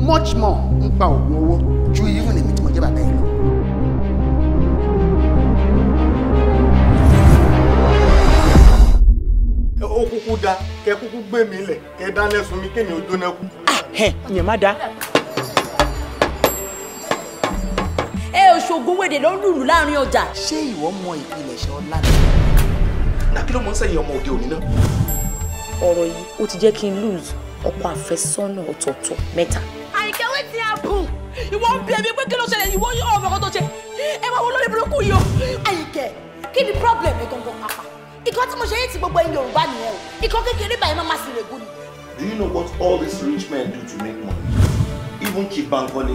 Much more nípa ògùn owó ju even èmi tí mo jẹ́ bàbá yìí lọ. Ó kúkú dá kẹ́ kúkú gbé mi lẹ̀ kẹ́ dáná sun mi kémi ó jóná kú. Ìyẹn má dá. Òṣogbo wèdè ló ń lùlù láàrin ọjà. Ṣé ìwọ mọ ìpilẹ̀ṣẹ̀ ọlá ni? Nà kí ló mọ̀ ń sẹ́yìn ọmọ òde òní náà? Ọ̀rọ̀ yìí ó ti jẹ́ kí n lose ọkọ àfẹ́sọ́nà ọ̀tọ̀ọ̀tọ̀ mẹ́ta. Àyìnkẹ́ wetin happen? Ìwọ ń bí ẹbí pé kí ló ṣẹlẹ̀ ìwọ yóò ọmọ kan tó ṣe. Ẹ máa wo lórí burúkú yìí o. Àyìnkẹ́ kí ni problem ẹ gangan pàpà? Ìkan tí mo ṣe yé ti gbogbo ẹ̀yin Yorùbá nìyẹn o. Ìkan kékeré báyìí máa ma sì rè gún ni. Do you know what all these rich men do to make money? Even Chief Bankole.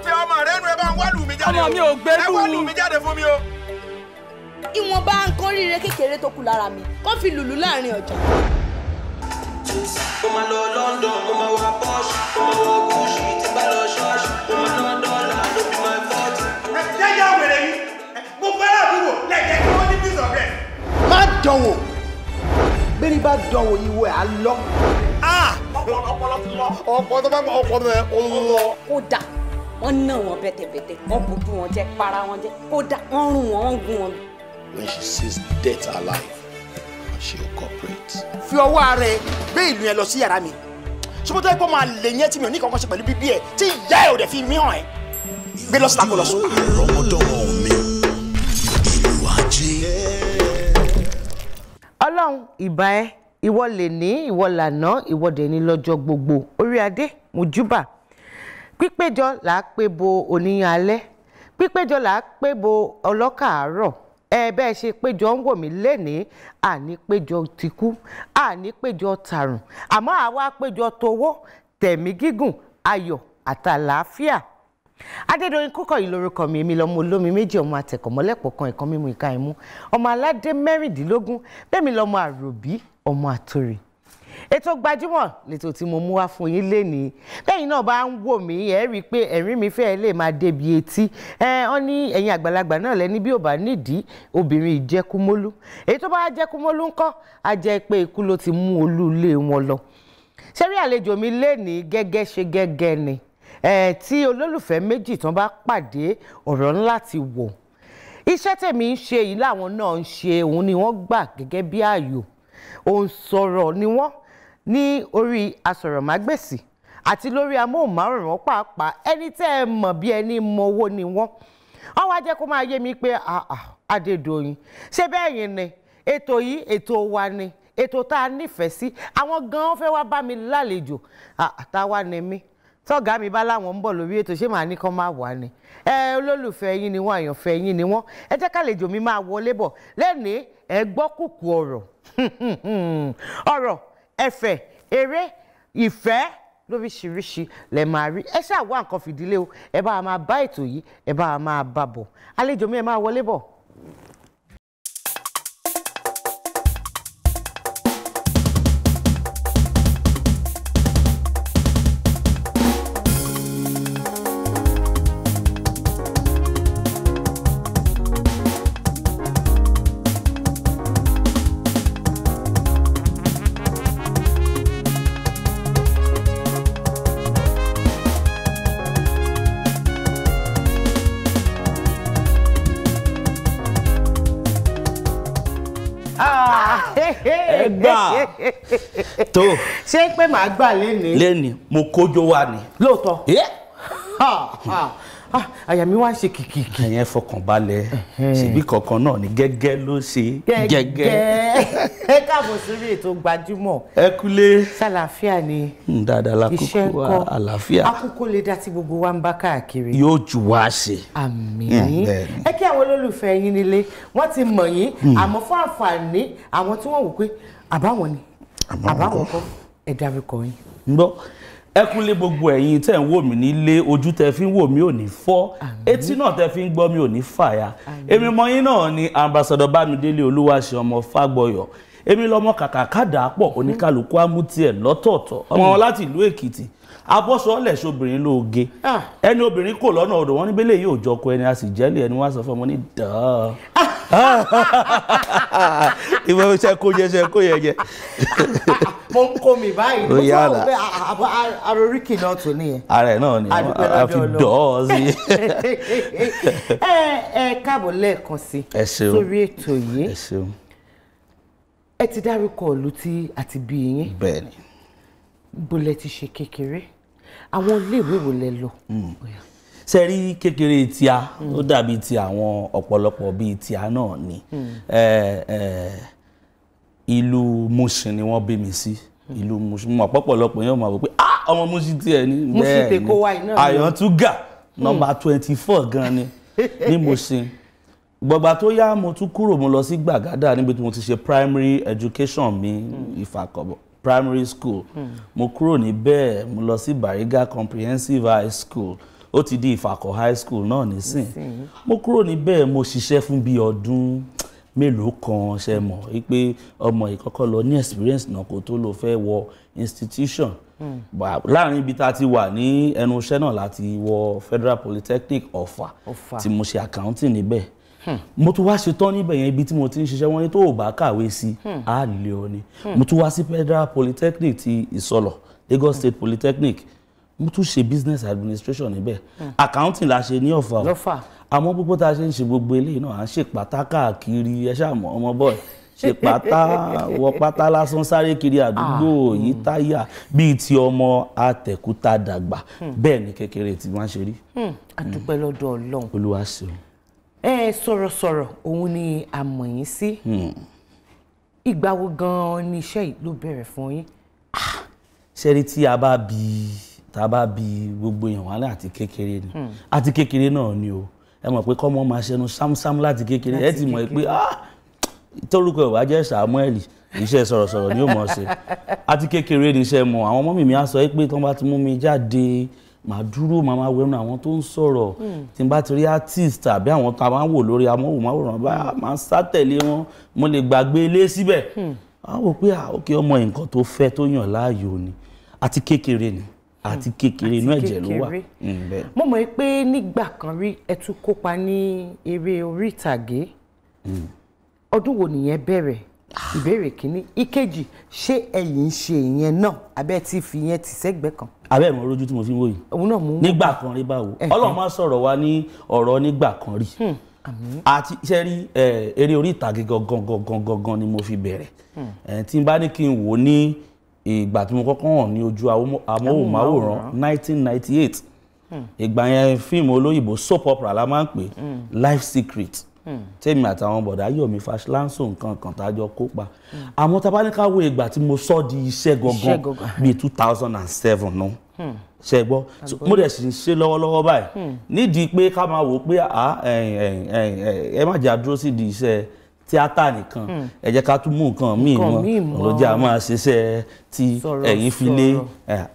Ṣé ọmọ rẹ nu ẹ bá ń wá lù mí jáde? Ọmọ mi ò gbé lù. Ẹ wá lù mí jáde fún mi o. Ìwọ̀nba nǹkan ríire kékeré tó kù lára mi kó fi lùlù láàrin ọjà. Mo máa lọ London, mo máa wá Porsche, mo máa wọ Gucci, tí bá lọ ṣọ́ọ̀ṣì, mo máa ná dọ́là ló fi máa fọ́ọ̀tì. Ẹ jẹ́ wèrè yìí. Mo fẹ́ràn àbúrò lẹ́jẹ̀ kí wọ́n ní peace of rest. Má dánwò. Bẹ́ẹ̀ni bá dánwò ìwọ ẹ̀ á lọ. Ọpọlọ ti lọ. Ọpọlọ tó bá gbọ́ ọpọlọ rẹ̀ ó lọ. Kódà wọ́n ná wọn bẹ́tẹ̀bẹ́tẹ̀, wọ́n bójú wọn jẹ́, para wọn jẹ́, kódà wọ́n rún wọn, wọ́n gún wọn. When she sees death alive, she will cooperate. Fi ọwọ́ ara ẹ gbé ìlú yẹn lọ sí yàrá mi. Ṣùgbọ́n tó yẹ kó máa lè yẹn tí mi ò ní kankan ṣe pẹ̀lú bíbí ẹ̀ tí ìyá ẹ̀ ò dẹ̀ fi mí hàn ẹ́. Gbé lọ síta kó lọ sùn. Ọlọ́run ìbà ẹ, ìwọ lè ní, ìwọ lànà, ìwọ dẹ̀ ní lọ́jọ́ gbogbo. Orí adé, mojúbà. Pípéjọ là á pé bo oníyan alẹ́. Pípéjọ là á pé bo ọlọ́kà àárọ̀. Bẹ́ẹ̀ ṣe péjọ ń wò mí lénìí, àní péjọ ti kú, àní péjọ tàrùn, àmọ́ àwa péjọ towó, tẹ̀mí gígùn, ayọ̀ àtàlàáfíà. Adédoyin Kúkọ̀yí lórúkọ mi, èmi lọmọ olómi méjì, ọmọ àtẹ̀kọ̀mọ́lẹ́pọ̀ kan ìkan mímu ìka ìmú, ọmọ aládé mẹ́rìndínlógún, bẹ́ẹ̀ mi lọmọ àròbí, ọmọ àtòrì. Ètò Gbajúmọ̀ lètò tí mo mú wá fún yín lénìí. Bẹ́yìn náà bá ń wò mí, ẹ rí i pé ẹ̀rín mi fẹ́ lè máa débi etí. Wọ́n ní ẹ̀yin àgbàlagbà náà lẹ́ni bí ò bá nídìí obìnrin ìjẹkúmólú. Èyí tó bá jẹkúmólú ńkọ́, á jẹ́ pé ikú ló ti mú olú ilé wọn lọ. Ṣé rí àlejò mi lénìí gẹ́gẹ́ ṣe gẹ́gẹ́ ni? Tí olólùfẹ́ méjì tán bá pàdé, ọ̀rọ̀ ńlá ti wọ̀. Iṣẹ́ tèmi ń ṣe yìí làwọn náà ń ṣe, òun ni wọ́n gbà gẹ́gẹ́ bí ààyò. Òun sọ̀rọ̀ ni wọ́n ní orí asọ̀rọ̀mágbèsì àti lórí amóhùnmáwòrán pàápàá, ẹni tẹ́ ẹ mọ̀ bí ẹni mọ owó ni wọ́n. Wọ́n wá jẹ́ kó máa yé mi pé Adédoyin ṣé bẹ́ẹ̀ yẹn ni ètò yìí ètò wa ni ètò tá a nífẹ̀ẹ́ sí, àwọn gan-an fẹ́ wá bá mi lálejò. Táwa ni mí tọ́gá mi bá láwọn ń bọ̀ lórí ètò, ṣé màá ní kán máa wà ni? Olólùfẹ́ yín ni wọ́n, àyànfẹ́ yín ni wọ́n. Ẹ jẹ́ kálejò mi máa wọlé bọ̀ lẹ́nìí. Ẹ gbọ́ kùkù ọ̀rọ̀ ọ̀rọ̀ ẹ̀fẹ̀, eré, ìfẹ́ lóríṣiríṣi lẹ máa rí. Ẹ ṣáà wá nǹkan fìdílé o, ẹ bá a máa bá ètò yìí, ẹ bá a máa bá bọ̀. Àlejò mi ẹ máa wọlé bọ̀. ẹ gbà tó. ṣé pé màá gbà lénìí. lénìí mo kójó wa ni. lóòótọ́. àyà mi wá ń ṣe kìkìkì. ẹ̀yẹn fọkàn balẹ̀ ṣèbí kankan náà ni gẹ́gẹ́ ló ṣe gẹ́gẹ́. ẹ káàbọ̀ sórí ètò gbajúmọ̀. ẹ kúlé. ṣàlàáfíà ni. dáadáa lákòókò wa àlàáfíà. àkókò lè dá tí gbogbo wa ń bá káàkiri. yóò jù wá ṣe. àmín. ẹ kí àwọn olólùfẹ́ yín nílé wọ́n ti mọ̀ yín àmọ́ fún àǹfààní àwọn tí wọ́n wò pé àbáwọn ni àbáwọn kọ́ ẹ dárúkọ yín. ń gbọ́ ẹ kúnlé gbogbo ẹ̀yin tẹ́ ń wò mí nílé ojú tẹ́ fi ń wò mí ò ní fọ́ etí náà tẹ́ fi ń gbọ́ mí ò ní fàya èmi mọ yín náà ni ambassador Bámidélé Olúwaṣe ọmọ Fágbọyọ̀ èmi lọmọ kàkà kádà pọ̀ oníkálukú amútí ẹ̀ lọ́tọ̀ọ̀tọ̀ ọmọ wọn láti ìlú Èkìtì abọ́sọ̀ọ́lẹ̀ ṣobìnrin lóge ẹni obìnrin kò lọ́nà odò wọn níbẹ̀ lè yóò jọkọ ẹni a sì jẹ́lẹ̀ ẹni wá sọ fún ọmọ ní dàá ìwé iṣẹ́ kó yẹ jẹ. mo ń kó mi báyìí mo tún wà pé aroríkì náà tó nìyẹn. ara ẹ̀ náà ni a fi dọ́ọ̀ sí. ẹ káàbọ̀ lẹ́ẹ̀kan sí sórí ètò yìí. ẹ ṣeun. ẹ ti dárúkọ ìlú tí a ti bí yín. bẹ́ẹ̀ni. bólẹ̀ ti ṣe kékeré àwọn iléèwé wo lẹ lọ. sẹ́rí kékeré tíá ó dàbí ti àwọn ọ̀pọ̀lọpọ̀ bíi tíá náà ni ìlú Mushin ni wọ́n bí mi sí ìlú Mushin mọ̀ pọ̀pọ̀lọpọ̀ yẹn máa wò pé ọmọ Mushin tiẹ̀ ní bẹ́ẹ̀ ni Àyàntúgà nọ́mbà 24 gan ni ní Mushin gbọ̀gbà tó yá mo tún kúrò mo lọ sí Gbàgádà níbi tí mo ti ṣe primary education mi Ìfàkọ̀bọ̀ primary school mo kúrò níbẹ̀ mo lọ sí Bariga comprehensive high school ó ti di Ìfàkọ̀ high school náà nísìn mo kúrò níbẹ̀ mo ṣiṣẹ́ fún bíi ọdún mélòó kan ṣe mọ̀ wípé ọmọ ìkọ́kọ́ lọ ní experience náà kó tó lọ fẹ́ wọ institution láàrin ibi tá a ti wà ní ẹnu iṣẹ́ náà láti wọ Federal Polytechnic Ọ̀fà tí mo ṣe accounting níbẹ̀ mo tún wá ṣetán níbẹ̀ yẹn ibi tí mo ti ń ṣiṣẹ́ wọn ní tó ò bá kàwé sí á lè ọ ni mo tún wá sí Federal Polytechnic ti Ìsọlọ̀ Lagos State Polytechnic mo tún ṣe business administration níbẹ̀ accounting la ṣe ní Ọ̀fà àmọ́ gbogbo tá a ṣe ń ṣe gbogbo eléyìí náà à ń ṣe pátá káàkiri ẹ ṣàmọ́ ọmọ bọ́ọ̀ ṣe pátá wọ pátá lásán sáré kiri àdúgbò yìí táyà bíi ti ọmọ àtẹ̀kúta dàgbà bẹ́ẹ̀ ni kékeré tí wọ́n ṣe rí. a dúpẹ́ lọ́dọ̀ Ọlọ́run. Olúwa ṣeun. Sọ̀rọ̀sọ̀rọ̀ òun ni a mọ̀ yín sí. Ìgbà wo gan-an ni iṣẹ́ yìí ló bẹ̀rẹ̀ fún yín? ṣẹ́rí tí a bá bi gbogbo èèyàn wálé àti kékeré ni àti kékeré náà ni o ẹ mọ̀ pé kọ́mọ máa ṣẹnu sámsám láti kékeré ẹ ti mọ̀ pé tórúkọ ìwà jẹ́ Samuel iṣẹ́ sọ̀rọ̀sọ̀rọ̀ ni ó mọ̀ ṣe àti kékeré ni iṣẹ́ mọ̀ àwọn ọmọ mi á sọ pé tí wọ́n bá ti mú mi jáde màá dúró màá máa wẹnu àwọn tó ń sọ̀rọ̀ tí n bá ti rí artist àbí àwọn tó máa ń wò lórí amóhùnmáwòrán bá máa ń sátẹ̀lé wọn mo lè gbàgbé ilé síbẹ̀ á wò pé òkè ọmọ nǹkan tó fẹ́ tó yàn láàyò ni àti kékeré ni àti kékeré inú ẹ̀jẹ̀ ló wà. mo mọ̀ pé nígbà kan rí ẹ tún kópa ní eré orí ìtàgé ọdún wo nìyẹn bẹ̀rẹ̀ ìbéèrè kínní ìkejì ṣé ẹ̀yin ṣe ìyẹn náà abẹ́ tí fi yẹn ti sẹ́gbẹ̀ẹ́ kan. abẹ́ ìmọ̀ ojú tí mo fi ń wò yìí. òun náà mú un. nígbà kan rí báwo Ọlọ́run máa sọ̀rọ̀ wa ní ọ̀rọ̀ nígbà kan rí àti iṣẹ́ rí eré orí ìtàgé gangan ni mo fi bẹ̀rẹ̀ tí n bá ní kí n wò ní ìgbà tí mo kọ́kọ́ hàn ní ojú amóhùnmáwòrán 1998 ìgbà yẹn fíìmù olóyìnbó soap opera la máa ń pè Life Secret tèmi àtàwọn bọ̀dá Yomi Fashlanso nǹkan kan tájọ kópa àmọ́ tá a bá ní ká wo ìgbà tí mo sọ di iṣẹ́ gangan bíi 2007 náà ṣe gbọ́ mo dẹ̀ sì ń ṣe lọ́wọ́lọ́wọ́ báyìí nídìí pé ká máa wò pé ẹ má jà dúró sí di iṣẹ́ tíátà nìkan ẹ jẹ́ ká tún mú nǹkan míì mọ́ ọlọ́jà a máa ṣiṣẹ́ tí ẹ̀yin fi lé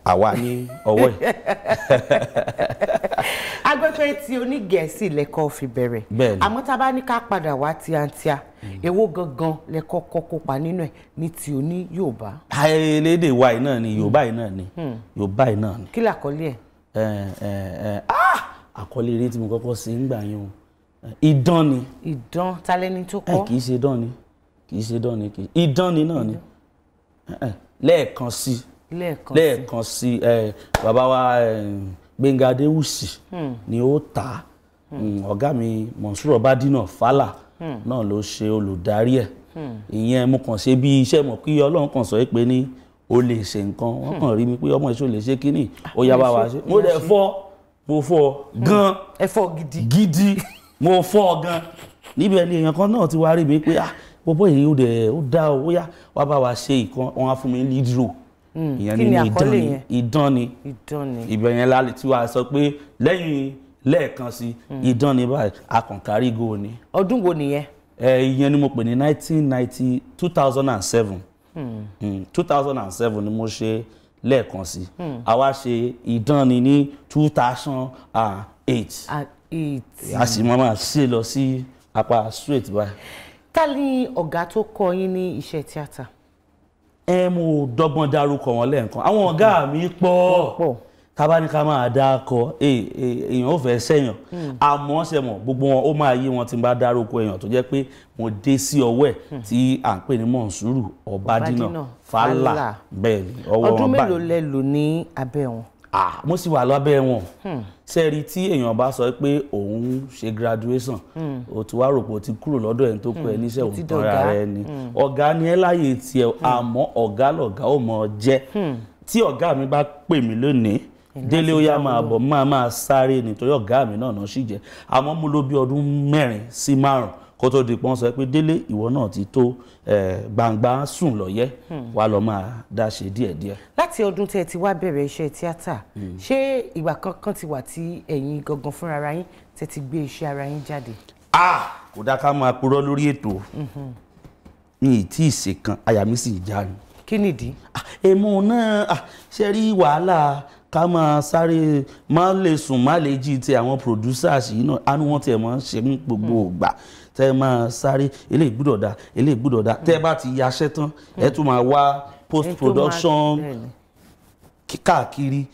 àwa ní ọwọ́ yìí. agbẹ́pẹ́ tí onígẹ̀ẹ́sì lẹ́kọ̀ọ́ fi bẹ̀rẹ̀ àmọ́ tá a bá ní ká padà wá tíátíá èwo gangan lẹ́kọ̀ọ́ kópa nínú ẹ̀ ní ti oní Yorùbá. elédè wa yìí náà ni Yorùbá yìí náà ni Yorùbá yìí náà ni. kí làkọlé ẹ̀. àkọlé eré tí mo kọ́kọ́ ṣe ń gbà yín o idán ni. idán talẹ́ni tó kọ́. kì í ṣe dán ni kì í ṣe dán ni idán ni náà ni lẹ́ẹ̀kan sí bàbá wa Gbẹ́ngà Adéwùsì ni ó tà ọ̀gá mi Monsuru Ọbádínà Fálà náà ló ṣe olùdarí ẹ̀ ìyẹn mo kàn ṣe bí iṣẹ́ mọ̀ kí Ọlọ́run kàn sọ pé ní o lè ṣe nǹkan wọ́n kàn rí mi pé ọmọ ìṣó lè ṣe kíní ó yá bá wa ṣe mo dẹ̀ mo fọ́ gan ẹ̀fọ́ gidi mo fọ́ gan níbẹ̀ ni èèyàn kan náà ti wá rí mi pé bọ́bọ́ yìí ó dá ó yá wá bá wa ṣe ìkan wọn á fún mi lead role ìyẹn ní idán ni ibẹ̀ yẹn lálẹ́ tí wàá sọ pé lẹ́yìn lẹ́ẹ̀kan sí idán ni báyìí akànkárí go ni. ọdún wo nìyẹn. ìyẹn ni mo pè ní 2007 2007 ni mo ṣe lẹ́ẹ̀kan sí àwa ṣe idán ni ní 2008 a sì máa ṣe lọ sí apá straight báyìí. ta ni ọ̀gá tó kọ́ yín ní iṣẹ́ tíátà. mo dọ́gbọ́n dárúkọ wọn lẹ́ẹ̀kan àwọn ọ̀gá mi pọ̀ tábà ní ká máa dá kọ èèyàn ò fẹ́ sẹ́yàn àmọ́ sẹ́mọ̀ gbogbo wọn ó máa yé wọn tí n bá dárúkọ èèyàn tó jẹ́ pé mo dé sí ọwọ́ ẹ̀ tí à ń pè ní Mọ̀nsúrù Ọbádínà Fálà bẹ́ẹ̀ ni ọwọ́ wọn báyìí. ọdún mélòó lẹ lò ní abẹ́ wọn. mo sì wà lábẹ́ wọn sẹ́ẹ̀rí tí èèyàn bá sọ pé òun ṣe graduation o ti wá rò pé o ti kúrò lọ́dọ̀ ẹni tó kọ ẹ níṣẹ́ òun tán ara ẹ ni ọ̀gá ni ẹ láyè tiẹ̀ àmọ́ ọ̀gá lọ̀gá ò mọ̀ jẹ́ tí ọ̀gá mi bá pè mí lónìí Délé ó yá máa bọ̀ máa sáré nítorí ọ̀gá mi náà sì jẹ́ àmọ́ mo lò bí ọdún 4 sí 5 kó tó di pọ́n sọ pé Délé ìwọ náà ti tó gbangba sùn lọ́yẹ́ wá lọ máa dá ṣe díẹ̀díẹ̀. láti ọdún tí ẹ ti wá bẹ̀rẹ̀ iṣẹ́ tíátà ṣé ìgbà kankan ti wà tí ẹ̀yin gangan fúnra ara yín tẹ́ ti gbé iṣẹ́ ara yín jáde. kò dá ká máa purọ́ lórí ètò mi ì tí ì ṣe kan àyà mi sì já ni. kí nìdí. èmo náà ṣe rí wàhálà ká máa sáré má lè sùn má lè jí ti àwọn producers yìí náà àánú wọn tiẹ̀ máa ń ṣe ní gbogbo ìgbà tẹ́ máa sáré eléyìí gbúdọ̀ dá eléyìí gbúdọ̀ dá tẹ́ bá ti yaṣẹ́ tán ẹ tún máa wá post production káàkiri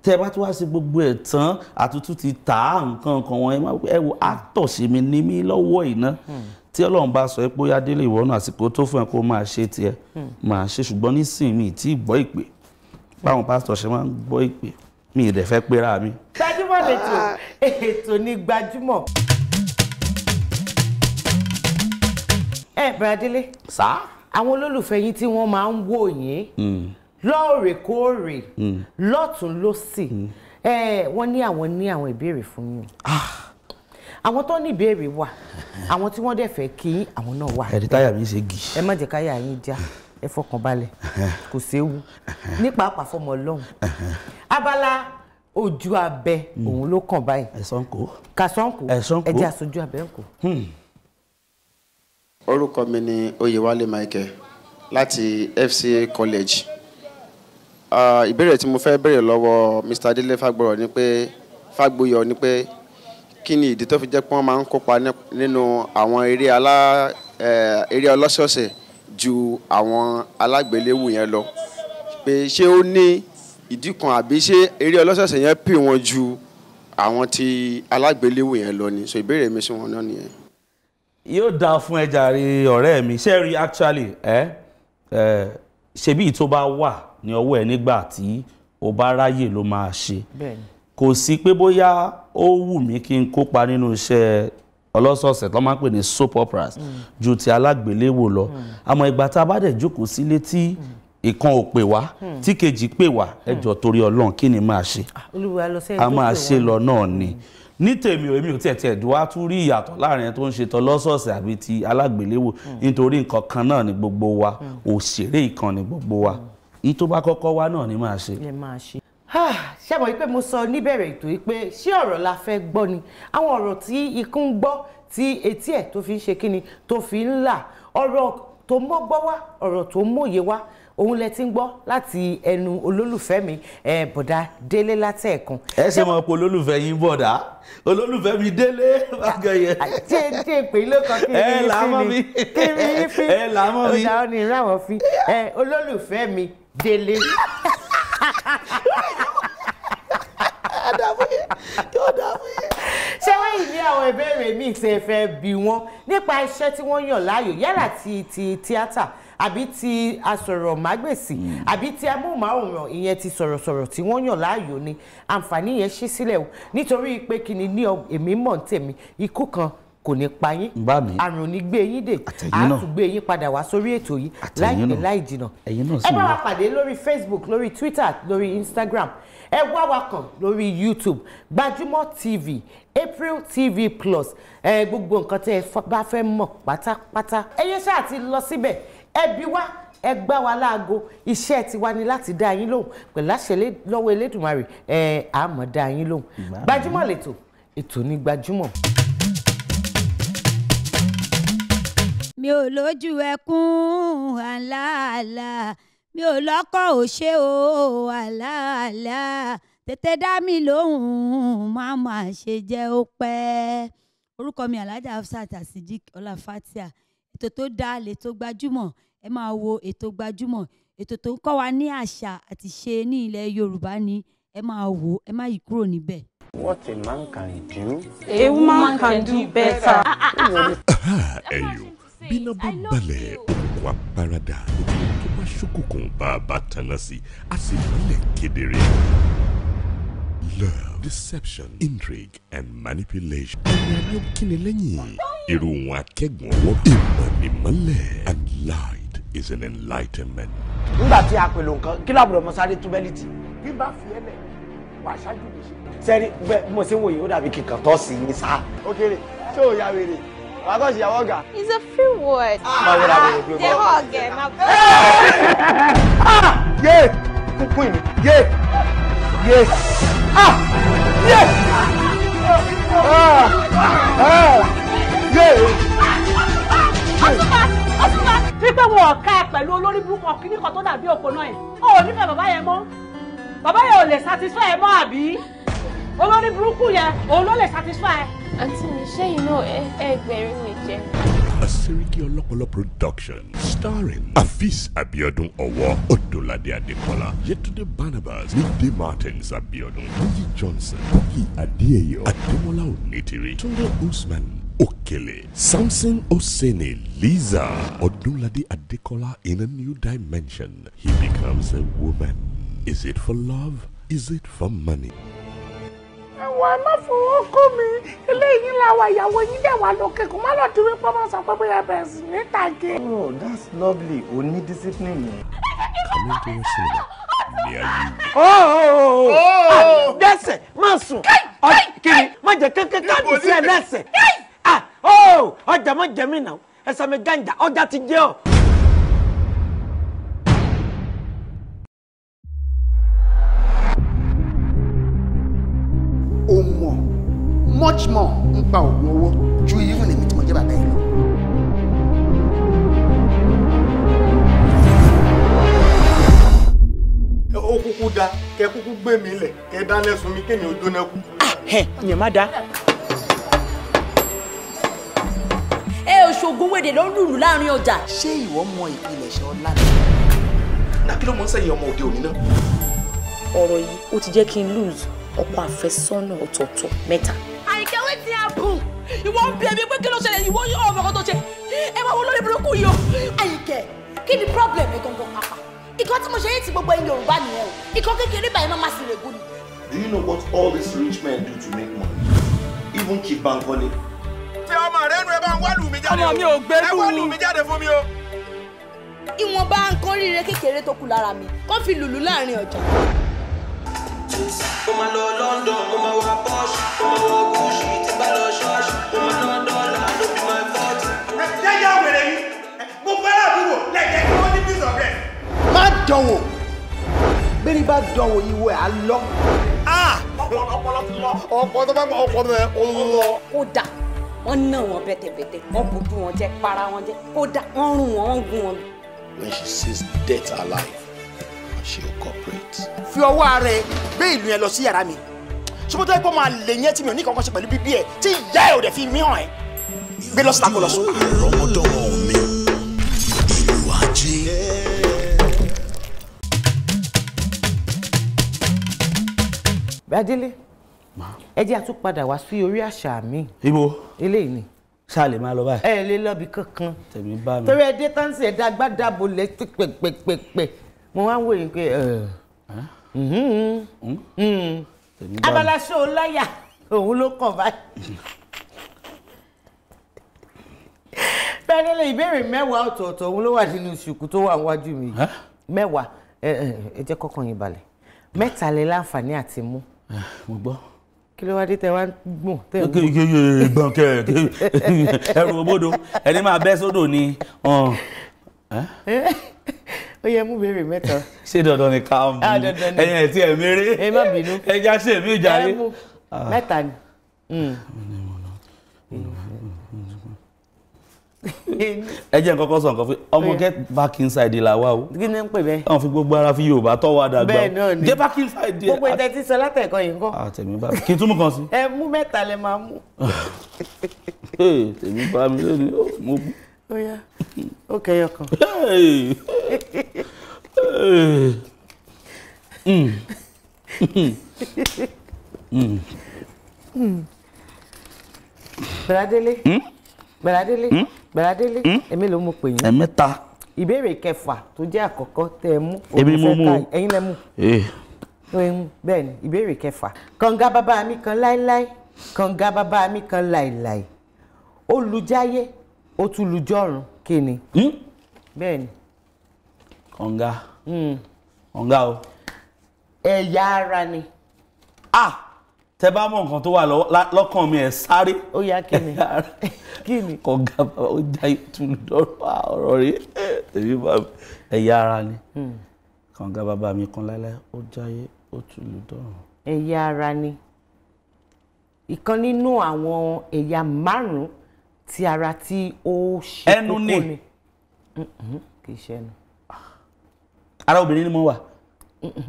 tẹ́ bá tún wá sí gbogbo ẹ̀ tán àtúntún ti tà nǹkan wọn ẹ wo actor ṣe mi ní mí lọ́wọ́ ìná tí Ọlọ́run bá sọ pé ó yá Délé ìwọ náà àsìkò tó fún ẹ kó máa ṣe tiẹ̀ máa ṣe ṣùgbọ́n nísìnyí tí ì gbọ́ ìpè báwọn pásítọ̀ ṣe máa ń gbọ́ ìpè mi ì dẹ̀ fẹ́ pera mi. Gbajúmọ̀ lẹ́tọ̀ ètò ní Gbajúmọ̀. Bàrà Délé. Sá. àwọn olólùfẹ́ yín tí wọ́n máa ń wò yín lóòrèkóòrè lọ́tún lósì wọ́n ní àwọn ìbéèrè fún yín. àwọn tó ní ìbéèrè wà àwọn tí wọ́n dẹ̀ fẹ́ kí àwọn náà wà. ẹ̀rí táyà mi ṣe gì. ẹ má jẹ́ káyà yín já ẹ fọkàn balẹ̀ kò séwu nípa àpàfọmọ Ọlọ́run abala ojú abẹ òun ló kàn báyìí. ẹ̀sánko. kàsánko ẹ̀jẹ̀ àsojú abẹ ń kó. orúkọ mi ni Oyèwálé Michael láti FCA College. ìbéèrè tí mo fẹ́ béèrè lọ́wọ́ Mr. Délé Fágbóyọ̀ ni pé kí ni ìdí tó fi jẹ́ pé wọ́n máa ń kópa nínú àwọn eré ọlọ́sọ̀ọ̀sẹ̀ ju àwọn alágbéléwò yẹn lọ pé ṣé ó ní ìdí kan àbí ṣé eré ọlọ́sọ̀ọ̀sẹ̀ yẹn pè wọ́n ju àwọn tí alágbéléwò yẹn lọ ni so ìbéèrè mi sí wọn náà nìyẹn. yóò dáa fún ẹ jàre ọ̀rẹ́ mi ṣé rí actually ṣebí tó bá wà ní ọwọ́ ẹ nígbà tí o bá ráyè ló máa ṣe kò sí pé bóyá ó wù mí kí n kópa nínú iṣẹ́ ọlọ́sọ̀ọ̀sẹ̀ tó máa ń pè ní soap operas ju ti alágbéléwò lọ àmọ́ ìgbà tá a bá dẹ̀ jókòó sílé tí ìkan ò pè wá tí kejì pè wá ẹjọ́ torí Ọlọ́run kí ni máa ṣe a máa ṣe lọ náà ni ní tèmi èmi ò tiẹ̀ wá tún rí ìyàtọ̀ láàrin tó ń ṣe tọlọ́sọ̀ọ̀sẹ̀ àbí ti alágbéléwò nítorí nǹkan kan náà ni gbogbo wa òṣèré ìkan ni gbogbo wa èyí tó bá kọ́kọ́ wá náà ni máa ṣe. ṣé mo rí pé mo sọ níbẹ̀rẹ̀ ètò yìí pé ṣé ọ̀rọ̀ la fẹ́ gbọ́ ni àwọn ọ̀rọ̀ tí ikú ń gbọ́ tí etí ẹ̀ tó fi ń ṣe kíni tó fi ń là ọ̀rọ̀ tó mọ́gbọ́ wá ọ̀rọ̀ tó mòye wá òun lẹ ti ń gbọ́ láti ẹnu olólùfẹ́ mi bọ̀dá Délé látẹ̀ẹ̀kan. ẹ ṣe mọ̀ pé olólùfẹ́ yín bọ̀dá olólùfẹ́ mi Délé bágẹ̀yẹ. ṣé pé ló kàn kí mi fi ẹ là mọ́ mi. ọ̀dà ọ̀nì ìràwọ̀ fi olólùfẹ́ mi Délé. ṣé wọ́n yìí ní àwọn ìbéèrè míì tí ẹ fẹ́ bi wọ́n nípa iṣẹ́ tí wọ́n yàn láàyò yálà ti tíátà àbí ti asọ̀rọ̀mágbèsì àbí ti amóhùnmáwòrán ìyẹn ti sọ̀rọ̀sọ̀rọ̀ tí wọ́n yàn láàyò ni àǹfààní yẹn ṣí sílẹ̀ o nítorí pé kí ni ní èmi mọ̀ ń tèmi ikú kan kò ní pa yín àrùn ò ní gbé yín dè á tún gbé yín padà wá sórí ètò yìí láìpẹ́ láì jìnnà ẹ bá wa pàdé lórí Facebook lórí Twitter lórí Instagram ẹ wá wa kàn lórí YouTube Gbajúmọ̀ TV April TV Plus gbogbo nǹkan tẹ́ ẹ bá fẹ́ mọ̀ pátápátá ẹyẹ ṣáà ti lọ síbẹ̀ ẹ bí wá ẹ gbá wa láago iṣẹ́ tiwa ni láti dá yín lóhùn pẹ̀lú àṣẹ lọ́wọ́ Elédùmarè àmọ́ dá yín lóhùn Gbajúmọ̀ lẹ́tọ̀ ètò ní Gbajúmọ̀. mi ò lójú ẹkún àlàálà mi ò lọ́kọ̀ òṣè o àlàálà tètè dá mi lóhùn má má ṣe jẹ́ ó pẹ́. orúkọ mi Alhaja Hafsat Asidik Ọláfátíà ètò tó dáa lètò Gbajúmọ̀ ẹ máa wo ètò Gbajúmọ̀ ètò tó ń kọ́ wa ní àṣà àti ṣe ní ilẹ̀ Yorùbá ni ẹ máa wò ẹ má yí kúrò níbẹ̀. What a man can do, a woman can do better. Ẹyọ bíná bá balẹ̀ òkùnkùn apárádà gbogbo tó bá ṣókùnkùn bá a bá tanná sí a sì mọ́lẹ̀ kedere. Love, deception, intrigue and manipulation. Ẹni àná kíni lẹ́yìn irú wọn akẹ́gbọ̀n ọwọ́ ìmọ̀ ni mọ́lẹ̀ and light is an enlightenment. Nígbà tí a pèlò nǹkan kí lábùrọ̀ mọ sáré túbẹ́lìtì bí bá fi ẹ́ lẹ̀ wà ṣáájú mi ṣe. Sẹ́rí bẹ́ẹ̀ mo ṣe ń wòye ó dàbí kíkan tó sì ní sá. Ó kéré ṣé ò ya wèrè wàá kọ́ sí ìyàwó ọ̀gá. It's a free word. They hug ẹ̀ náà. Yé kúkú ìní yé yé yé yé. Fípé wọn ọ̀ka ẹ pẹ̀lú olórí burúkú ọ̀kíní kan tó dàbí òpó náà yẹn. Ó ò nífẹ̀ẹ́ bàbá yẹn mọ́. Bàbá yẹn ò lè satisfy ẹ mọ́ àbí? Olórí burúkú yẹn òun ló lè satisfy ẹ. Àǹtí mi ṣé iná ẹgbẹ̀rin mi jẹ. A Seriki Olopolo production starring Afis Abiodun Owo, Odolade Adekola, Yetunde Barnabas, Mide Martins Abiodun, Niyi Johnson, Koki Adeyo, Ademola Onitiri, Tunde Usman Okele, Samson Osene, Liza, Odolade Adekola in a new dimension. He becomes a woman. Is it for love? Is it for money? Àwọn amáfowó kó mi eléyìí làwọn ìyàwó yín dẹ̀ wà lókè kó má lọ dúró pé wọ́n sọ pé bóyá bẹ̀rẹ̀ sí ní tàgé. Oh, that's lovely. O ní discipline. Coming to your cinema near you. Oh! Dẹ́sẹ̀ máa sùn. Kiri má jẹ kékeré káàdì sí ẹ lẹ́sẹ̀. Ọjà má jẹ mí náà. Ẹsẹ̀ mi gànjà ọjà ti jẹ́ ọ. O mọ̀ much more nípa oògùn owó ju even èmi tí mo jẹ́ bàbá yìí lọ. Ó kúkú da kẹ kúkú gbé mi lẹ̀ kẹ dáná sun mi kémi ó jóná kú. Ìyẹn má da. Òṣogbo wèdè ló ń lùlù láàrin ọjà. Ṣé ìwọ mọ ìpilẹ̀ṣẹ̀ ọlá mi? Náà kí ló mọ̀ ń sẹ́yìn ọmọ òde òní náà? Ọ̀rọ̀ yìí ó ti jẹ́ kí n lose ọkọ àfẹ́sọ́nà ọ̀tọ̀ọ̀tọ̀ mẹ́ta. Àyìnkẹ́ wetin happen? Ìwọ ń bí ẹbí pé kí ló ṣẹlẹ̀ ìwọ yóò ọmọ kan tó ṣe. Ẹ máa wo lórí burúkú yìí o. Àyìnkẹ́ kí ni problem ẹ gangan pàpà? Ìkan tí mo ṣe yé ti gbogbo ẹ̀yin Yorùbá nìyẹn o. Ìkan kékeré báyìí máa ma sì rè gún ni. Do you know what all these rich men do to make money? Even Chief Bankole. Ṣé ọmọ rẹ nu ẹ bá ń wá lù mí jáde o? Ọmọ mi ò gbé lù. Ẹ wá lù mí jáde fún mi o. Ìwọ̀nba nǹkan ríire kékeré tó kù lára mi kó fi lùlù láàrin ọjà. Mo máa lọ London, mo máa wá Porsche, mo máa wọ Gucci, tí bá lọ ṣọ́ọ̀ṣì, mo máa ná dọ́là ló fi máa fọ́ọ̀tì. Ẹ jẹ́ wèrè yìí. Mo fẹ́ràn àbúrò lẹ́jẹ̀ kí wọ́n ní bí sọ̀rọ̀ ẹ̀. Má dánwò. Bẹ́ẹ̀ni bá dánwò ìwọ ẹ̀ á lọ. Ọpọlọ ti lọ. Ọpọlọ tó bá gbọ́ ọpọlọ yẹn ó lọ. Kódà wọ́n ná wọn bẹ́tẹ̀bẹ́tẹ̀ wọ́n bójú wọn jẹ́ para wọn jẹ́ kódà wọ́n rún wọn wọ́n gún wọn. When she sees death alive, she will cooperate. Fi ọwọ́ ara ẹ gbé ìlú yẹn lọ sí yàrá mi. Ṣé tó yẹ kó máa lè yẹn tí mi ò ní kankan ṣe pẹ̀lú bíbí ẹ̀ tí ìyá ẹ̀ ò dẹ̀ fi mí hàn ẹ́. Gbé lọ síta kó lọ sùn. Àrọ́mọdọ́mọ mi ìlú ajé. Bádélé, ẹ jẹ́ àtúpadà wá sí orí àṣà mi. Ibo. Eléyìí ni. Ṣá lè máa lọ báyìí. Ẹ lè lọ bí kankan. Tèmi bá mi. Torí ẹ dé tán sí ẹ̀dá gbádàbò lẹ́tí pẹ̀pẹ̀pẹ̀. Mo wá ń wòye pé abala ṣó láyà òun ló kàn báyìí. Gbadele ìbéèrè 10 ọ̀tọ̀ọ̀tọ̀ òun ló wà nínú ṣùkú tó wà níwájú mi 10 ẹ jẹ́ kọ́kàn yín balẹ̀ 3 lẹ láǹfààní àti mú. Mo gbọ́. Kí ló wá dé tẹ wá gbọ̀n tẹ ń gbọ̀n ẹrù òbodò ẹni máa bẹ́ sódò ni ó yẹ mú béèrè 3. Ṣé dandan ni ká mú ẹyin ẹ̀ tí ẹ̀ méré ẹ má bínú ẹja ṣe mí ìjàre. ẹ mú 3 ni. Ẹ jẹ́ nǹkan kan sọ nǹkan fún ọmọ get back inside la wa o. Kí ni ń pè bẹ́ẹ̀. Àwọn fi gbogbo ara fi Yorùbá tọ́ wa dàgbà. Bẹ́ẹ̀ náà ni get back inside. Gbogbo ìtẹ́ tí sọ látẹ̀kọ́ yìí ń kọ́. Tèmi bá kí n tún mú kan sí. Ẹ mú 3 lẹ máa mú. Tèmi bá mi lónìí mo bú. Ó yá ó kẹyọ kan. Gbadele èmi ló mú pè yín. 3. Ìbéèrè 6 tó jẹ́ àkọ́kọ́ tẹ́ ẹ mú. Èmi mo mú. Ẹ̀yin lẹ mú. Bẹ́ẹ̀ ni ìbéèrè 6. Kànga bàbá mi kan láíláí, kànga bàbá mi kan láíláí. Ó lu jáyé, ó tún lu jọ́run, kí ni? Bẹ́ẹ̀ ni. Kànga. Kànga o. Ẹ̀yà ara ni. Tẹ bá mọ nǹkan tó wà lọ́kàn mi ẹ̀ sáré. Ó yá kí ni? Kí ni? Kànga bàbá ó jáyé tún lọ́rọ̀ ọ̀rọ̀ rí èmi bá ẹ̀yà ara ni. Kànga bàbá mi kan láíláí ó jáyé ó tún lù dọ́run. Ẹ̀yà ara ni. Ìkan nínú àwọn ẹ̀yà 5 tí ara tí ó ṣe kókó ni. Ẹnu ni. Kì í ṣe ẹnu. Ara obìnrin ni mo wà.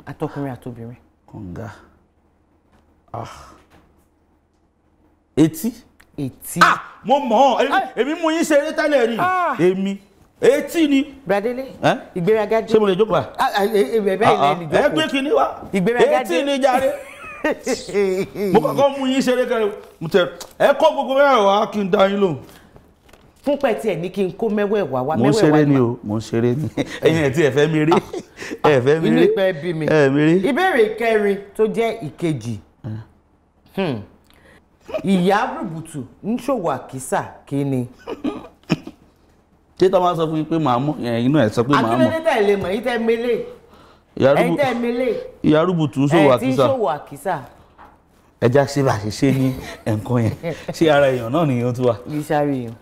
Àtọkùnrin àtobìnrin. Kànga. Etí. Mo mọ̀ èmi mú yín ṣeré tẹ́lẹ̀ rí èmi etí ni. Gbadele ìgbéraga dé. Ṣé mo lè jókòó à? Ẹ gbé kinní wá etí ni jàre. Mo kọ́kọ́ mú yín ṣeré kẹrẹ ẹ kọ́ gbogbo mẹ́wàá kí n dá yín lóhùn. Fún pẹ̀tì ẹ̀ ní kí n kó mẹ́wẹ̀ẹ̀wá wá. Mo ń ṣeré ni o mo ń ṣeré ni ẹ̀yin ẹ̀ tí ẹ fẹ́ mi rí ẹ fẹ́ mi rí. Inú ìpẹ́ bí mi. Ìbéèrè 4 tó jẹ́ ìkejì. Ìyá rùbùtù ń ṣòwò àkísà kí ni? Ṣé tó máa sọ fún mi pé màá mọ̀ inú ẹ̀ sọ pé màá mọ̀. Akíndé tẹ̀lé mọ̀ yìí tẹ́ mélé. Ẹ̀yin tẹ́ mélé. Ìyá rùbùtù ń ṣòwò àkísà. Ẹ̀ tí ń ṣòwò àkísà. Ẹja ṣe bá ṣe ṣe ní ẹ̀ǹkan yẹn ṣé ara èèyàn náà nìyẹn tó wà. Ìṣàrí èèyàn.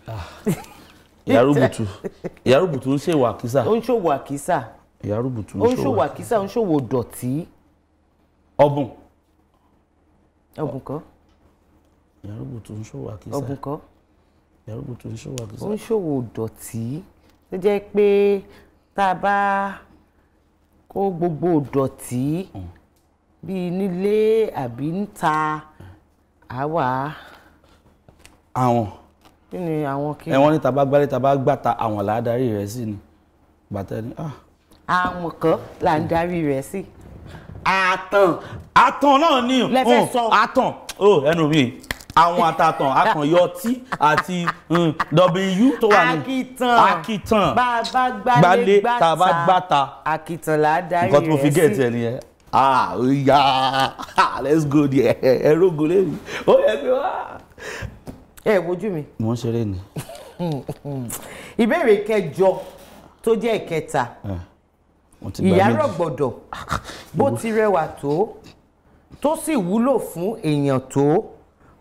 Ìyá rùbùtù ń ṣòwò àkísà. Ó ń ṣòwò àkísà. Ìyá rùbùtù ó ń ṣòwò àkísà ó ń ṣòwò dọ̀tí. Ọ̀bùn. Ọ̀bùn kọ́. Ìyá rùbùtù ń ṣòwò àkísà. Ọ̀bùn kọ́. Ìyá rùbùtù ń ṣòwò àkísà. Ó ń ṣòwò dọ̀tí tó jẹ́ pé tá a bá kó gbogbo dọ̀tí bíi nílé àbí níta àwa. Àwọn. Kí ni àwọn kí? Wọ́n ní tá bá gbálẹ̀ tá bá gbàtà àwọn là á darí rẹ̀ sí ni gbàtẹ́ ni. Àwọn kan là ń darí rẹ̀ sí. Àtàn. Àtàn náà ni. Lẹ́fẹ̀ẹ́ sọ. Àtàn ẹnu mi àwọn àtàtàn akànyọ tí àti w tó wà ní. Àkìtàn. Bá a bá gbálẹ̀ gbàtà. Àkìtàn là á darí rẹ̀ sí. Nǹkan tí mo fi gẹ̀ẹ́tì ẹ̀ nìyẹn. Let's go there. Ẹ̀rọ gòlè mi. Ó yẹ kí wá. Ẹ wojú mi. Mo ń ṣeré ni. Ìbéèrè 8 tó jẹ́ ìkẹta. Ìyá rọ̀gbọ̀dọ̀ bó ti rẹwà tó sì wúlò fún èèyàn tó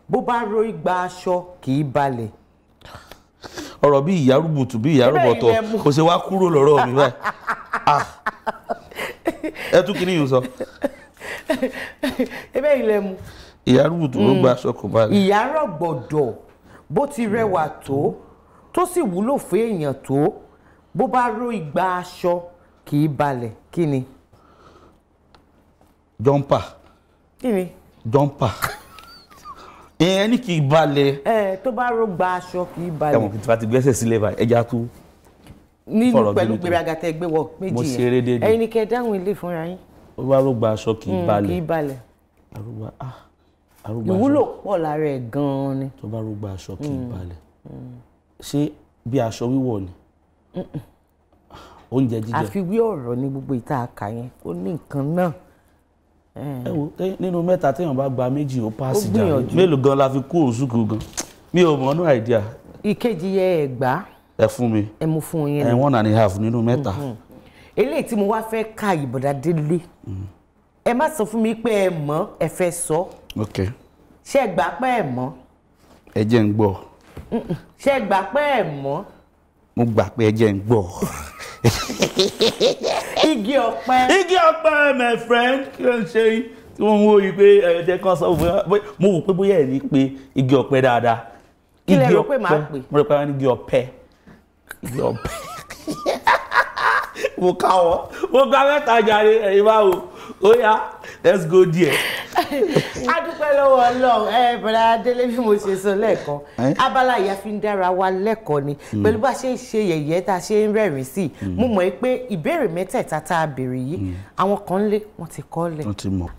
bó bá ró igba aṣọ kì í balẹ̀. Ọ̀rọ̀ bí ìyá rúbùtù bí ìyá rọ̀bọ̀tọ̀ kò ṣe wá kúrò lọ́rọ̀ mi báyìí. Ẹ tún kí ni yìí sọ. Ebe ilẹ̀ mu. Ìyá rúbùtù ló gba aṣọ kò balẹ̀. Ìyá rọ̀gbọ̀dọ̀ bó ti rẹwà tó sì wúlò fún èèyàn tó bó bá ró igba aṣọ kì í balẹ̀ kí ni? Jọ́mpà. Kí ni? Jọ́mpà. Ìyẹn ní kì í balẹ̀. Tó bá ró gba aṣọ kì í balẹ̀. Ẹ̀wọ̀n kìtìfà ti gbẹ́sẹ̀ sílẹ̀ báyìí ẹja tó. Nínú pẹ̀lú gbéraga tẹ gbé wọ méjì yẹn. Mo ṣeré dédé. Ẹ̀yin ni kẹ́ dáhùn ilé fúnra yín. Ó bá ró gba aṣọ kì í balẹ̀. Kì í balẹ̀. Arúgbó ìwúlò pọ̀ lára ẹ̀ gan-an ni. Tó bá ró gba aṣọ kì í balẹ̀. Ṣé bí aṣọ wíwọ̀ ni? Oúnjẹ jíjẹ. Àfiwé ọ̀rọ̀ ní gbogbo ìta àkà yẹn ó ní nǹkan náà. Ẹ wo nínú mẹ́ta téèyàn bá gba méjì ó páàsì jà mélòó gan la fi kú òṣùkú gan mi ò mọ̀ ọ́nú àìdíà. Ìkejì yẹ ẹ̀gbá. ẹ fún mi. ẹ mú fún yín. 1.5 nínú mẹ́ta. eléyìí tí mo wá fẹ́ ka ìbọ̀dà délé ẹ má sọ fún mi pé ẹ mọ̀ ẹ fẹ́ sọ. ok. ṣé ẹ gbà pé ẹ mọ̀. ẹ jẹ́ ń gbọ́. ṣé ẹ gbà pé ẹ mọ̀. mo gbà pé ẹ jẹ́ ń gbọ́. igi ọ̀pẹ. igi ọ̀pẹ my friend kí ló ń ṣe yín tí wọ́n ń wò yìí pé ẹ̀jẹ̀ kan sọ fún mo wò pé bóyá ẹ̀ ní pé igi ọ̀pẹ dáadáa. kí lẹ rò pé màá pè. mo rò pé wọ́n ní igi ọ̀pẹ. igi ọ̀pẹ. mo káwọ́ mo ká mẹ́ta jàre ẹ̀yin bá wò ó yá let's go there. a dúpẹ́ lọ́wọ́ Ọlọ́run bọ̀dá Délé bí mo ṣe sọ lẹ́ẹ̀kan abala ìyá fi ń dára wa lẹ́kọ̀ọ́ ni pẹ̀lú bá ṣe ń ṣe yẹ̀yẹ́ tá a ṣe ń rẹ́rìn sí mo mọ̀ pé ìbéèrè mẹ́tẹ̀ẹ̀ta tá a béèrè yìí àwọn kan lé wọ́n ti kọ́ lẹ̀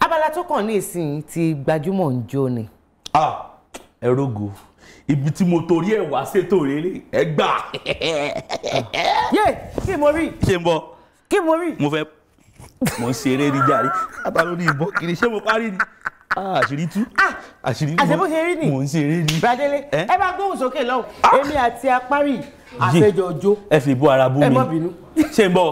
abala tó kàn ní ìsìn ti gbajúmọ̀ ń jó ni. ẹ rógo ibi tí mo torí ẹ wá ṣètò rere ẹ gbà. yé kí mo rí. ṣé n bọ. kí mo rí. mo fẹ́ mo ń ṣeré ní jàre abalo ní ìbọn kiri ṣé mo parí ni àṣírí tú àṣírí àṣẹ bó ṣe rí ni mo ń ṣeré ní. Bradélé ẹ bá gbóhùn sókè lọ́hùn èmi àti apárí àfẹjọjọ. ẹ fi bú ara bú mi ẹ má bínú. ṣé n bọ.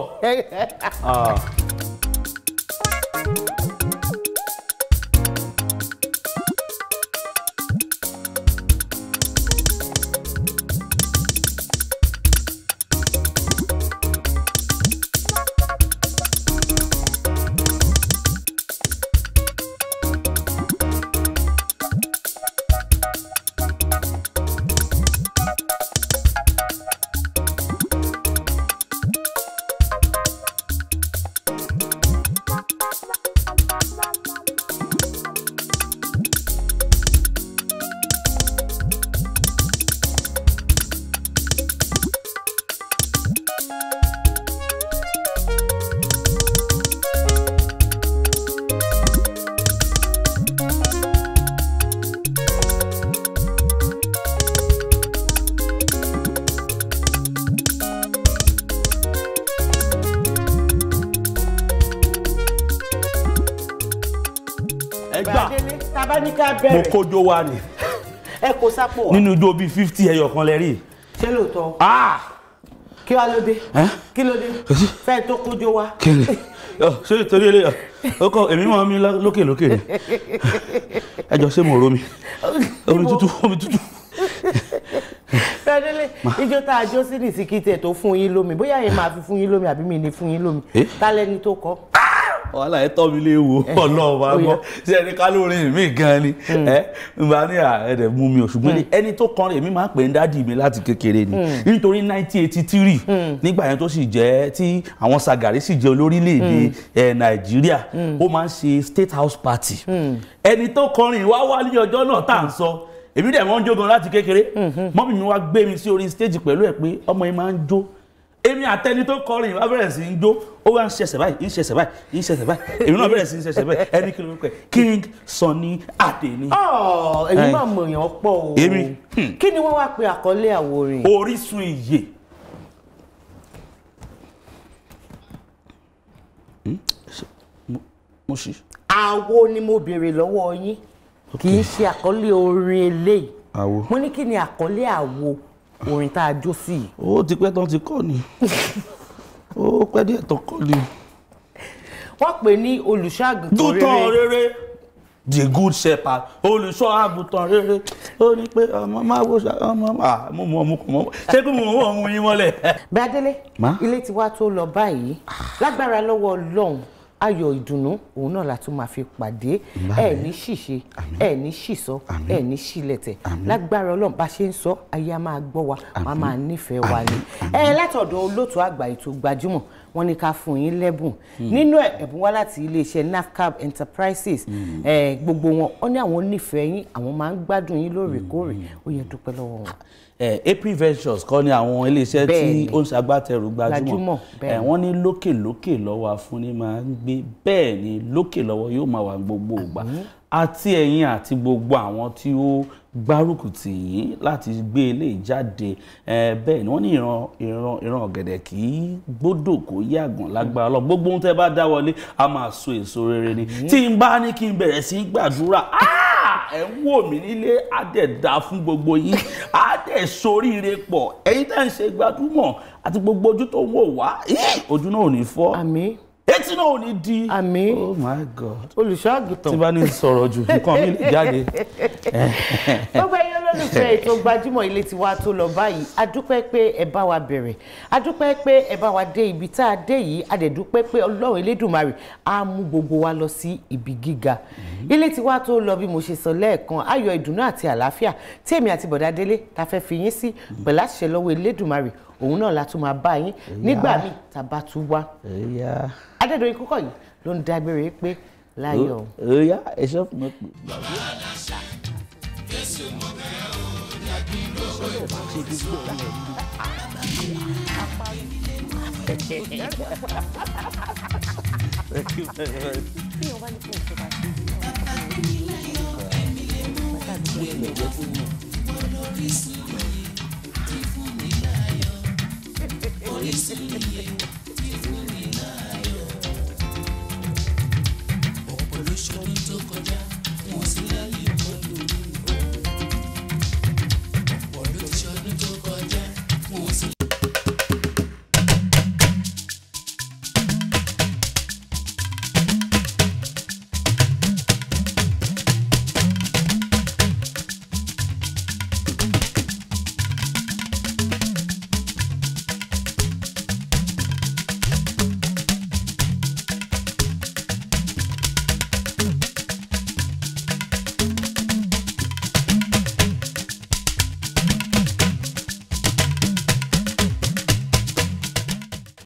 mo kójó wa ni. ẹ kó sápò wa. nínú ijó bíi 50 ẹyọ kan lẹ rí. ṣé lóòótọ́. kí wàá ló dé. kí ló dé. fẹ́ẹ̀ tó kójó wa. kí ni ṣé ìtòrí ilé ọkọ èmi máa mi lókè lókè ni ẹjọ ṣé mo romi omi tútù omi tútù. Bradélé ijó tá a jó sí nìsíkítẹ̀ tó fún yín lómi bóyá yẹn máa fi fún yín lómi àbí mi ní fún yín lómi tálẹ́ni tó kọ. wàhálà ẹ tọ́ mi lé wo ọlọ́run máa gbọ́ ṣé ẹni kálórin mi gan ni n bá ní ẹ̀ẹ́dẹ̀ mú mi ò ṣùgbọ́n ẹni tó kọrin èmi máa ń pè ń dádì mi láti kékeré ni nítorí 1983 nígbà yẹn tó sì jẹ́ tí àwọn Sagari sì jẹ́ olórílẹ̀‐èdè Nàìjíríà ó máa ń ṣe State House Party ẹni tó kọrin wá ní ọjọ́ náà tá à ń sọ èmi dẹ̀ wọ́n ń jó gan láti kékeré mọ́mì mi wá gbé mi sí orí stage pẹ̀lú ẹ̀ pé ọmọ yìí máa ń jó èmi àtẹni tó kọrin wá bẹ̀rẹ̀ sí ń jó ó wá ń ṣẹ̀ṣẹ̀ báyìí ń ṣẹ̀ṣẹ̀ báyìí ń ṣẹ̀ṣẹ̀ báyìí èmi náà bẹ̀rẹ̀ sí ń ṣẹ̀ṣẹ̀ báyìí ẹni kí ló ń pẹ́ King Sunny Adé ni. èmi máa mọ èèyàn pọ̀ o èmi kí ni wọ́n wá pe àkọlé àwo orin. Orísun ìyè. mo ṣí. àwo ni mo béèrè lọ́wọ́ yín kì í ṣe àkọlé orin eléyìí mo ní kí ni àkọlé àwo orin tá a jó sí i. ó ti pẹ́ tán ti kọ́ ni ó pẹ́ díẹ̀ tán kọ́ ni. wọ́n pè ní olùṣọ́-àgùntàn rere the good shepherd olùṣọ́-àgùntàn rere ó ní pé ọmọ máa wo ọmọ mo ṣé kí mo mọ ọmọ yín mọ́lẹ̀. Bradélé ilé tiwa tó lọ báyìí lágbára lọ́wọ́ Ọlọ́run ayọ̀ ìdùnnú òun náà la tún máa fi pàdé ẹ ní ṣìṣe ẹ ní ṣìsọ ẹ ní ṣìlẹ̀tẹ̀ lágbára Ọlọ́run bá ṣe ń sọ ayé a máa gbọ́ wa máa máa nífẹ̀ẹ́ wa ni. látọ̀dọ̀ olóòtú àgbà ètò gbajúmọ̀ wọ́n ní ká fún yín lẹ́bùn nínú ẹ̀bùn wá láti iléeṣẹ́ NAFCAB Enterprises gbogbo wọn ó ní àwọn nífẹ̀ẹ́ yín àwọn máa ń gbádùn yín lóòrèkóòrè ó yẹ dúpẹ́ lọ́wọ́ wọn. April Ventures kọ́ ni àwọn iléeṣẹ́ tí ó ń ṣagbátẹrù gbajúmọ̀ wọ́n ní lókè lọ́wọ́ afúnni máa ń gbé bẹ́ẹ̀ ni lókè lọ́wọ́ yóò máa wà gbogbo ìgbà àti ẹ̀yin àti gbogbo àwọn tí ó gbárùkù tì yín láti gbé eléyìí jáde bẹ́ẹ̀ ni wọ́n ní ìran ọ̀gẹ̀dẹ̀ kì í gbódò kó yàgàn lágbára lọ gbogbo ohun tẹ́ bá dá wọlé a máa so èso rere ni tí n bá ní kí n bẹ̀rẹ̀ sí gbàdúrà ẹ̀ ń wò mí nílé á dẹ̀ dá fún gbogbo yín á dẹ̀ soríire pọ̀ ẹ̀yin tẹ́ ń ṣe gbajúmọ̀ àti gbogbo ojú tó ń wò wá ojú náà ò ní fọ́. Àmín. Etí náà ò ní di. Àmín. Oh my God. Olùṣọ́àgùtàn. Tí bá ní sọ̀rọ̀ jù nǹkan mi lè jáde. Gbogbo ẹ̀yin olólùfẹ́ ètò Gbajúmọ̀ Ilé Tiwa tó lọ báyìí a dúpẹ́ pé ẹ bá wa bẹ̀rẹ̀ a dúpẹ́ pé ẹ bá wa dé ibi tá a dé yìí a dẹ̀ dúpẹ́ pé Ọlọ́run Elédùmarè á mú gbogbo wa lọ sí ibi gíga. Ilé Tiwa tó lọ bí mo ṣe sọ lẹ́ẹ̀kan ayọ̀ ìdùnnú àti àlàáfíà tí èmi àti Bọ̀dá Délé ta fẹ́ fi yín sí pẹ̀lú àṣẹ lọ́wọ́ Elédùmarè òun náà la tún máa bá yín nígbà míì tá a bá tún wá. Adédoyin Kúkọ̀yí ló ń dágbére pé láyọ̀. Oya ẹ ṣe fún mi pé. Thank you very much.